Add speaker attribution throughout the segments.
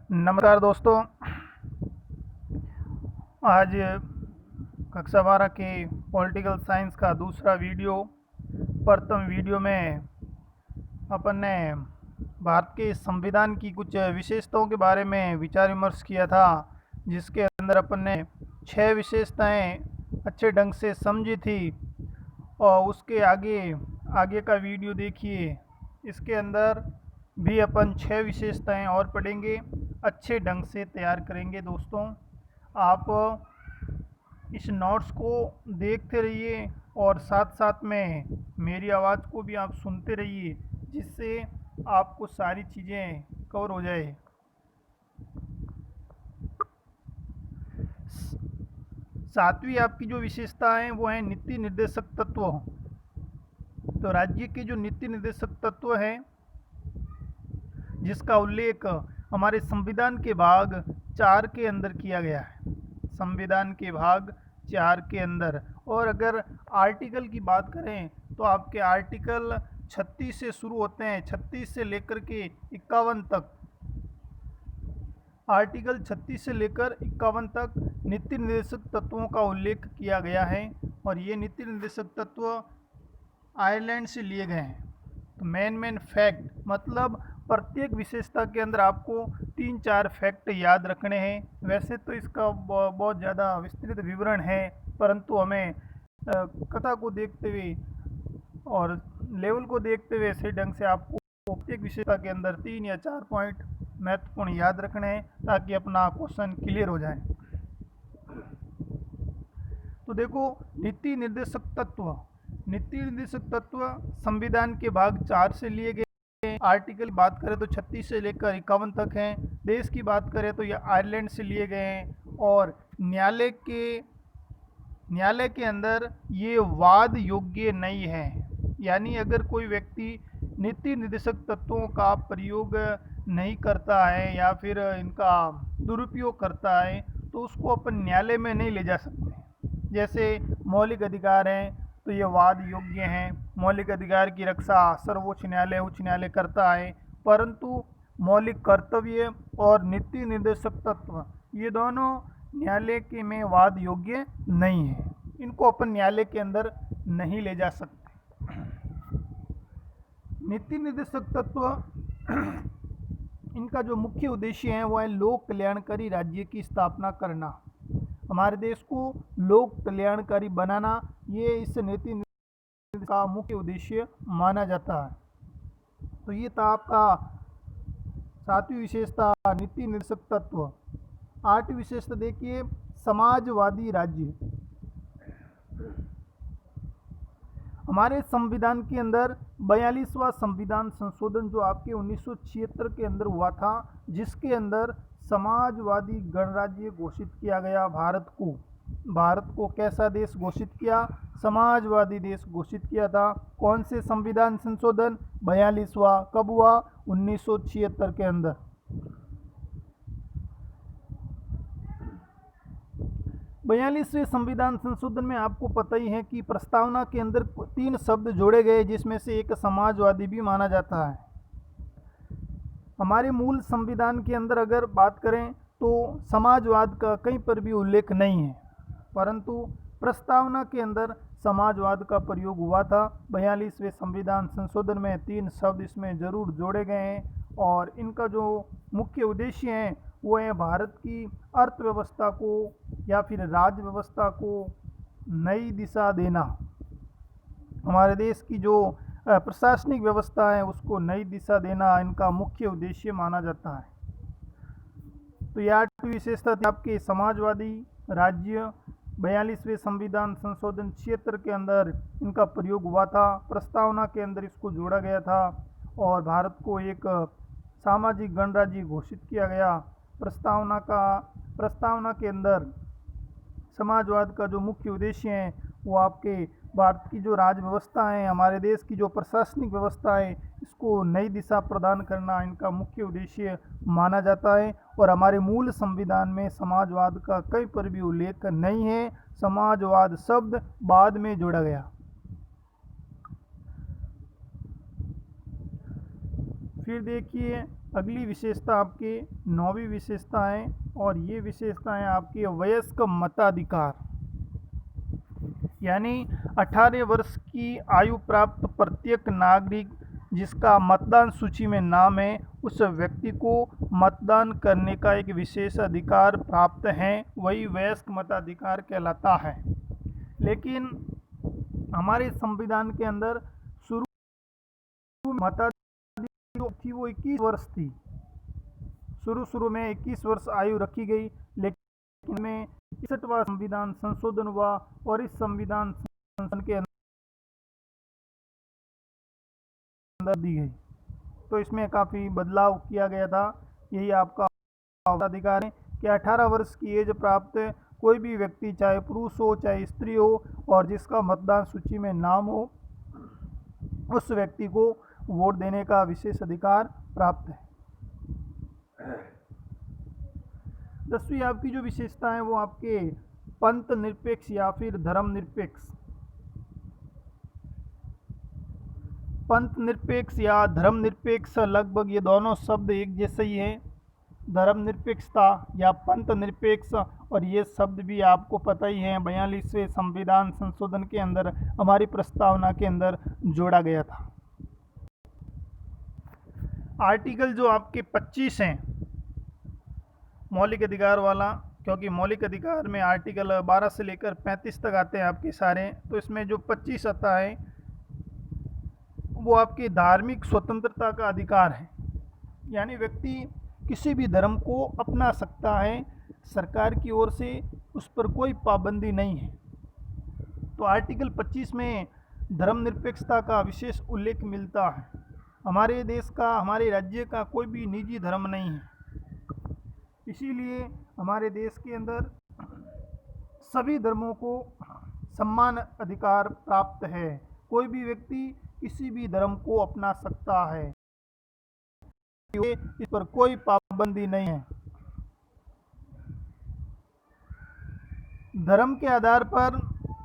Speaker 1: नमस्कार दोस्तों। आज कक्षा 12 के पॉलिटिकल साइंस का दूसरा वीडियो, प्रथम वीडियो में अपन ने भारत के संविधान की कुछ विशेषताओं के बारे में विचार विमर्श किया था, जिसके अंदर अपन ने 6 विशेषताएं अच्छे ढंग से समझी थी। और उसके आगे का वीडियो देखिए, इसके अंदर भी अपन 6 विशेषताएं और पढ़ेंगे, अच्छे ढंग से तैयार करेंगे। दोस्तों, आप इस नोट्स को देखते रहिए और साथ साथ में मेरी आवाज़ को भी आप सुनते रहिए, जिससे आपको सारी चीज़ें कवर हो जाए। सातवीं आपकी जो विशेषता है वो है नीति निर्देशक तत्व। तो राज्य के जो नीति निर्देशक तत्व हैं, जिसका उल्लेख हमारे संविधान के भाग 4 के अंदर किया गया है। संविधान के भाग 4 के अंदर, और अगर आर्टिकल की बात करें तो आपके आर्टिकल 36 से शुरू होते हैं, 36 से लेकर के 51 तक। आर्टिकल 36 से लेकर 51 तक नीति निर्देशक तत्वों का उल्लेख किया गया है, और ये नीति निर्देशक तत्व आयरलैंड से लिए गए हैं। तो मेन फैक्ट, मतलब प्रत्येक विशेषता के अंदर आपको 3-4 फैक्ट याद रखने हैं। वैसे तो इसका बहुत ज़्यादा विस्तृत विवरण है, परंतु हमें कथा को देखते हुए और लेवल को देखते हुए सही ढंग से आपको प्रत्येक विशेषता के अंदर 3 या 4 पॉइंट महत्वपूर्ण याद रखने हैं, ताकि अपना क्वेश्चन क्लियर हो जाए। तो देखो, नीति निर्देशक तत्व संविधान के भाग 4 से लिए गए। आर्टिकल की बात करें तो 36 से लेकर 51 तक हैं। देश की बात करें तो ये आयरलैंड से लिए गए हैं, और न्यायालय के अंदर ये वाद योग्य नहीं है। यानी अगर कोई व्यक्ति नीति निर्देशक तत्वों का प्रयोग नहीं करता है या फिर इनका दुरुपयोग करता है, तो उसको अपन न्यायालय में नहीं ले जा सकते। जैसे मौलिक अधिकार हैं, तो ये वाद योग्य हैं। मौलिक अधिकार की रक्षा सर्वोच्च न्यायालय, उच्च न्यायालय करता है, परंतु मौलिक कर्तव्य और नीति निर्देशक तत्व, ये दोनों न्यायालय के में वाद योग्य नहीं है। इनको अपन न्यायालय के अंदर नहीं ले जा सकते। नीति निर्देशक तत्व इनका जो मुख्य उद्देश्य है वो है लोक कल्याणकारी राज्य की स्थापना करना। हमारे देश को लोक कल्याणकारी बनाना, ये इस नीति का मुख्य उद्देश्य माना जाता है। तो ये था आपका 7वीं विशेषता, नीति निर्देशक तत्व। 8वीं विशेषता देखिए, समाजवादी राज्य। हमारे संविधान के अंदर 42वां संविधान संशोधन जो आपके 1976 के अंदर हुआ था, जिसके अंदर समाजवादी गणराज्य घोषित किया गया। भारत को कैसा देश घोषित किया? समाजवादी देश घोषित किया था। कौन से संविधान संशोधन? 42वां। कब हुआ? 1976 के अंदर। 42वें संविधान संशोधन में आपको पता ही है कि प्रस्तावना के अंदर 3 शब्द जोड़े गए, जिसमें से एक समाजवादी भी माना जाता है। हमारे मूल संविधान के अंदर अगर बात करें तो समाजवाद का कहीं पर भी उल्लेख नहीं है, परंतु प्रस्तावना के अंदर समाजवाद का प्रयोग हुआ था। 42वें संविधान संशोधन में 3 शब्द इसमें जरूर जोड़े गए हैं, और इनका जो मुख्य उद्देश्य है वो है भारत की अर्थव्यवस्था को या फिर राज्य व्यवस्था को नई दिशा देना। हमारे देश की जो प्रशासनिक व्यवस्था है उसको नई दिशा देना इनका मुख्य उद्देश्य माना जाता है। तो यह 8वीं विशेषता थी आपके समाजवादी राज्य। 42वें संविधान संशोधन 76 के अंदर इनका प्रयोग हुआ था। प्रस्तावना के अंदर इसको जोड़ा गया था, और भारत को एक सामाजिक गणराज्य घोषित किया गया। प्रस्तावना के अंदर समाजवाद का जो मुख्य उद्देश्य है वो आपके भारत की जो राज्य व्यवस्था है, हमारे देश की जो प्रशासनिक व्यवस्था है, इसको नई दिशा प्रदान करना इनका मुख्य उद्देश्य माना जाता है। और हमारे मूल संविधान में समाजवाद का कहीं पर भी उल्लेख नहीं है। समाजवाद शब्द बाद में जोड़ा गया। फिर देखिए, अगली विशेषता आपकी 9वीं विशेषता है और ये विशेषता है आपकी वयस्क मताधिकार, यानी 18 वर्ष की आयु प्राप्त प्रत्येक नागरिक जिसका मतदान सूची में नाम है उस व्यक्ति को मतदान करने का एक विशेष अधिकार प्राप्त है, वही वयस्क मताधिकार कहलाता है। लेकिन हमारे संविधान के अंदर शुरू मताधिकार जो थी वो 21 वर्ष थी। शुरू में 21 वर्ष आयु रखी गई, लेकिन में 61वां संविधान संशोधन हुआ और इस संविधान संशोधन के अंदर दी गई, तो इसमें काफ़ी बदलाव किया गया था। यही आपका अधिकार है कि 18 वर्ष की एज प्राप्त कोई भी व्यक्ति, चाहे पुरुष हो चाहे स्त्री हो, और जिसका मतदान सूची में नाम हो, उस व्यक्ति को वोट देने का विशेष अधिकार प्राप्त है। 10वीं आपकी जो विशेषता है वो आपके पंथ निरपेक्ष या फिर धर्मनिरपेक्ष। पंथ निरपेक्ष या धर्मनिरपेक्ष लगभग ये दोनों शब्द एक जैसे ही हैं। धर्मनिरपेक्षता या पंथ निरपेक्ष, और ये शब्द भी आपको पता ही है 42वें संविधान संशोधन के अंदर हमारी प्रस्तावना के अंदर जोड़ा गया था। आर्टिकल जो आपके 25 हैं मौलिक अधिकार वाला, क्योंकि मौलिक अधिकार में आर्टिकल 12 से लेकर 35 तक आते हैं आपके सारे, तो इसमें जो 25 आता है वो आपकी धार्मिक स्वतंत्रता का अधिकार है, यानी व्यक्ति किसी भी धर्म को अपना सकता है, सरकार की ओर से उस पर कोई पाबंदी नहीं है। तो आर्टिकल 25 में धर्मनिरपेक्षता का विशेष उल्लेख मिलता है। हमारे देश का, हमारे राज्य का कोई भी निजी धर्म नहीं है, इसीलिए हमारे देश के अंदर सभी धर्मों को समान अधिकार प्राप्त है। कोई भी व्यक्ति किसी भी धर्म को अपना सकता है, इस पर कोई पाबंदी नहीं है। धर्म के आधार पर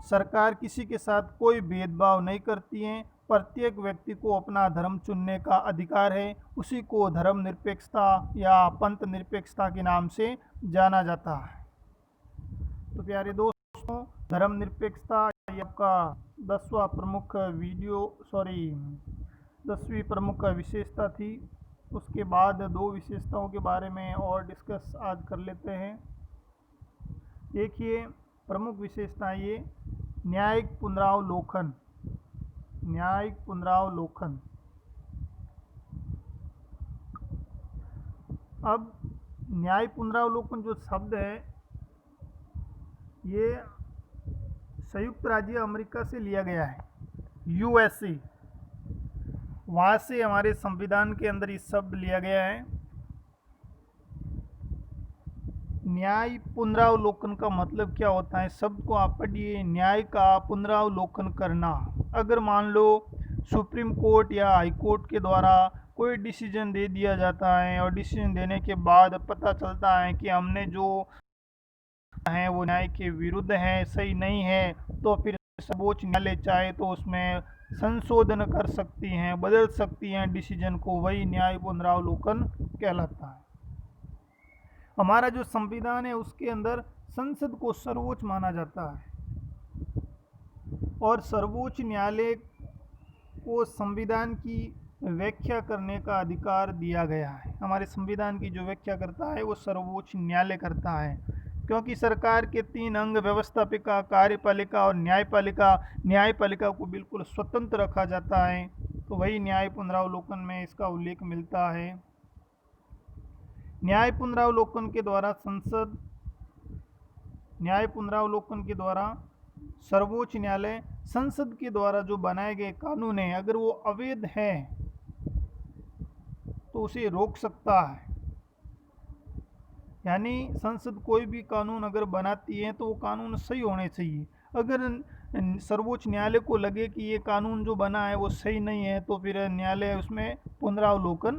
Speaker 1: सरकार किसी के साथ कोई भेदभाव नहीं करती है। प्रत्येक व्यक्ति को अपना धर्म चुनने का अधिकार है, उसी को धर्मनिरपेक्षता या पंथ निरपेक्षता के नाम से जाना जाता है। तो प्यारे दोस्तों, धर्मनिरपेक्षता ये आपका 10वीं प्रमुख विशेषता थी। उसके बाद 2 विशेषताओं के बारे में और डिस्कस आज कर लेते हैं। देखिए, प्रमुख विशेषता ये न्यायिक पुनरावलोकन। न्यायिक पुनरावलोकन, अब न्याय पुनरावलोकन जो शब्द है ये संयुक्त राज्य अमेरिका से लिया गया है, यूएसए, वहाँ से हमारे संविधान के अंदर ये शब्द लिया गया है। न्याय पुनरावलोकन का मतलब क्या होता है, शब्द को आप पढ़िए। न्याय का पुनरावलोकन करना। अगर मान लो सुप्रीम कोर्ट या हाई कोर्ट के द्वारा कोई डिसीजन दे दिया जाता है और डिसीजन देने के बाद पता चलता है कि हमने जो है वो न्याय के विरुद्ध है, सही नहीं है, तो फिर सर्वोच्च न्यायालय चाहे तो उसमें संशोधन कर सकती हैं, बदल सकती हैं डिसीजन को, वही न्याय पुनरावलोकन कहलाता है। हमारा जो संविधान है उसके अंदर संसद को सर्वोच्च माना जाता है और सर्वोच्च न्यायालय को संविधान की व्याख्या करने का अधिकार दिया गया है। हमारे संविधान की जो व्याख्या करता है वो सर्वोच्च न्यायालय करता है, क्योंकि सरकार के 3 अंग व्यवस्थापिका, कार्यपालिका और न्यायपालिका, न्यायपालिका को बिल्कुल स्वतंत्र रखा जाता है, तो वही न्याय पुनरावलोकन में इसका उल्लेख मिलता है। न्याय पुनरावलोकन के द्वारा संसद, न्याय पुनरावलोकन के द्वारा सर्वोच्च न्यायालय संसद के द्वारा जो बनाए गए कानून हैं, अगर वो अवैध हैं तो उसे रोक सकता है। यानी संसद कोई भी कानून अगर बनाती है तो वो कानून सही होने चाहिए। अगर सर्वोच्च न्यायालय को लगे कि ये कानून जो बना है वो सही नहीं है तो फिर न्यायालय उसमें पुनरावलोकन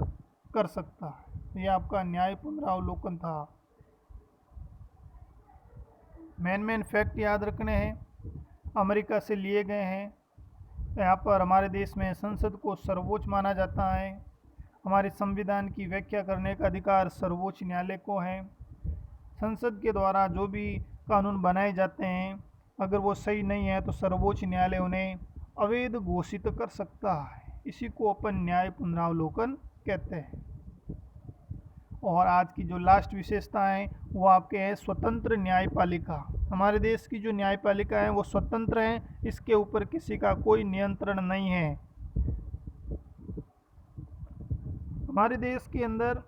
Speaker 1: कर सकता है। ये आपका न्याय पुनरावलोकन था। मेन फैक्ट याद रखने हैं, अमेरिका से लिए गए हैं। यहाँ पर हमारे देश में संसद को सर्वोच्च माना जाता है। हमारे संविधान की व्याख्या करने का अधिकार सर्वोच्च न्यायालय को है। संसद के द्वारा जो भी कानून बनाए जाते हैं अगर वो सही नहीं है तो सर्वोच्च न्यायालय उन्हें अवैध घोषित कर सकता है। इसी को अपन न्याय पुनरावलोकन कहते हैं। और आज की जो लास्ट विशेषता है वो आपके है स्वतंत्र न्यायपालिका। हमारे देश की जो न्यायपालिका है वो स्वतंत्र है, इसके ऊपर किसी का कोई नियंत्रण नहीं है। हमारे देश के अंदर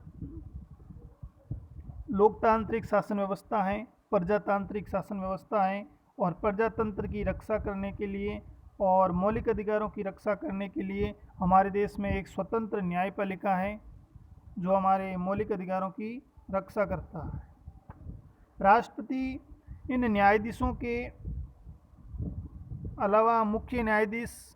Speaker 1: लोकतांत्रिक शासन व्यवस्था है, प्रजातांत्रिक शासन व्यवस्था है, और प्रजातंत्र की रक्षा करने के लिए और मौलिक अधिकारों की रक्षा करने के लिए हमारे देश में एक स्वतंत्र न्यायपालिका है जो हमारे मौलिक अधिकारों की रक्षा करता है। राष्ट्रपति इन न्यायाधीशों के अलावा मुख्य न्यायाधीश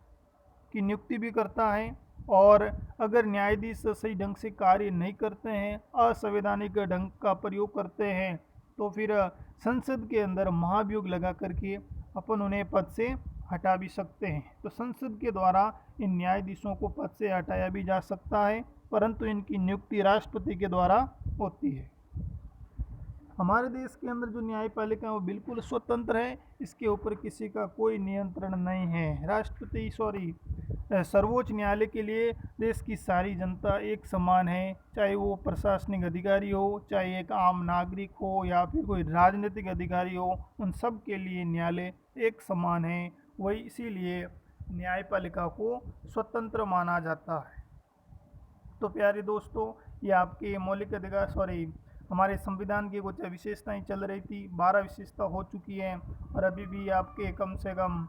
Speaker 1: की नियुक्ति भी करता है, और अगर न्यायाधीश सही ढंग से कार्य नहीं करते हैं, असंवैधानिक ढंग का प्रयोग करते हैं, तो फिर संसद के अंदर महाभियोग लगा करके अपन उन्हें पद से हटा भी सकते हैं। तो संसद के द्वारा इन न्यायाधीशों को पद से हटाया भी जा सकता है, परंतु इनकी नियुक्ति राष्ट्रपति के द्वारा होती है। हमारे देश के अंदर जो न्यायपालिका है वो बिल्कुल स्वतंत्र है, इसके ऊपर किसी का कोई नियंत्रण नहीं है। सर्वोच्च न्यायालय के लिए देश की सारी जनता एक समान है, चाहे वो प्रशासनिक अधिकारी हो, चाहे एक आम नागरिक हो, या फिर कोई राजनीतिक अधिकारी हो, उन सब के लिए न्यायालय एक समान है। वही इसीलिए न्यायपालिका को स्वतंत्र माना जाता है। तो प्यारे दोस्तों, ये आपके मौलिक अधिकार हमारे संविधान की कुछ विशेषताएं चल रही थी। 12 विशेषता हो चुकी हैं और अभी भी आपके कम से कम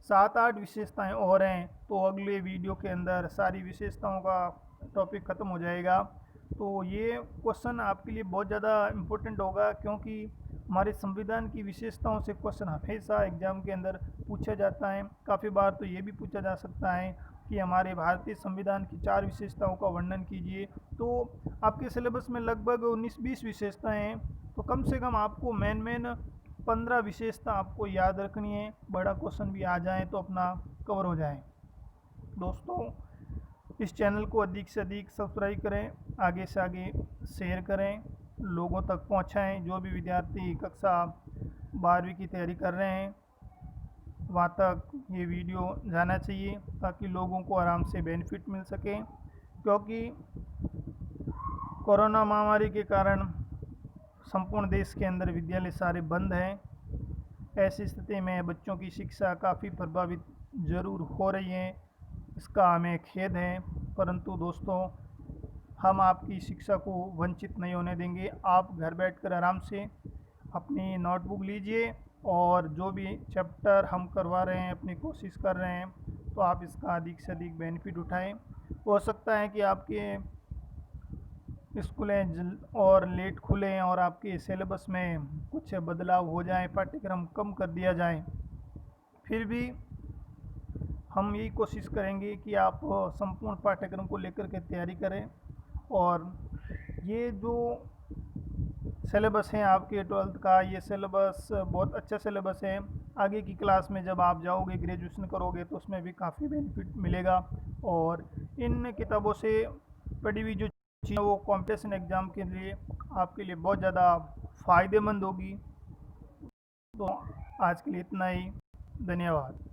Speaker 1: 7-8 विशेषताएं और हैं। तो अगले वीडियो के अंदर सारी विशेषताओं का टॉपिक ख़त्म हो जाएगा। तो ये क्वेश्चन आपके लिए बहुत ज़्यादा इम्पोर्टेंट होगा, क्योंकि हमारे संविधान की विशेषताओं से क्वेश्चन हमेशा एग्ज़ाम के अंदर पूछा जाता है। काफ़ी बार तो ये भी पूछा जा सकता है कि हमारे भारतीय संविधान की 4 विशेषताओं का वर्णन कीजिए। तो आपके सिलेबस में लगभग 19-20 विशेषताएं हैं, तो कम से कम आपको मेन 15 विशेषता आपको याद रखनी है। बड़ा क्वेश्चन भी आ जाए तो अपना कवर हो जाए। दोस्तों, इस चैनल को अधिक से अधिक सब्सक्राइब करें, आगे से आगे शेयर करें, लोगों तक पहुंचाएं। जो भी विद्यार्थी कक्षा 12वीं की तैयारी कर रहे हैं वहाँ तक ये वीडियो जाना चाहिए, ताकि लोगों को आराम से बेनिफिट मिल सके। क्योंकि कोरोना महामारी के कारण संपूर्ण देश के अंदर विद्यालय सारे बंद हैं। ऐसी स्थिति में बच्चों की शिक्षा काफ़ी प्रभावित ज़रूर हो रही है, इसका हमें खेद है। परंतु दोस्तों, हम आपकी शिक्षा को वंचित नहीं होने देंगे। आप घर बैठकर आराम से अपनी नोटबुक लीजिए और जो भी चैप्टर हम करवा रहे हैं, अपनी कोशिश कर रहे हैं, तो आप इसका अधिक से अधिक बेनिफिट उठाएं। हो सकता है कि आपके स्कूलें और लेट खुलें और आपके सिलेबस में कुछ बदलाव हो जाए, पाठ्यक्रम कम कर दिया जाए, फिर भी हम यही कोशिश करेंगे कि आप संपूर्ण पाठ्यक्रम को लेकर के तैयारी करें। और ये जो सिलेबस है आपके 12th का, ये सिलेबस बहुत अच्छा सिलेबस है। आगे की क्लास में जब आप जाओगे, ग्रेजुएशन करोगे, तो उसमें भी काफ़ी बेनिफिट मिलेगा। और इन किताबों से पढ़ी हुई जो चीज़ें वो कॉम्पिटिशन एग्ज़ाम के लिए आपके लिए बहुत ज़्यादा फ़ायदेमंद होगी। तो आज के लिए इतना ही। धन्यवाद।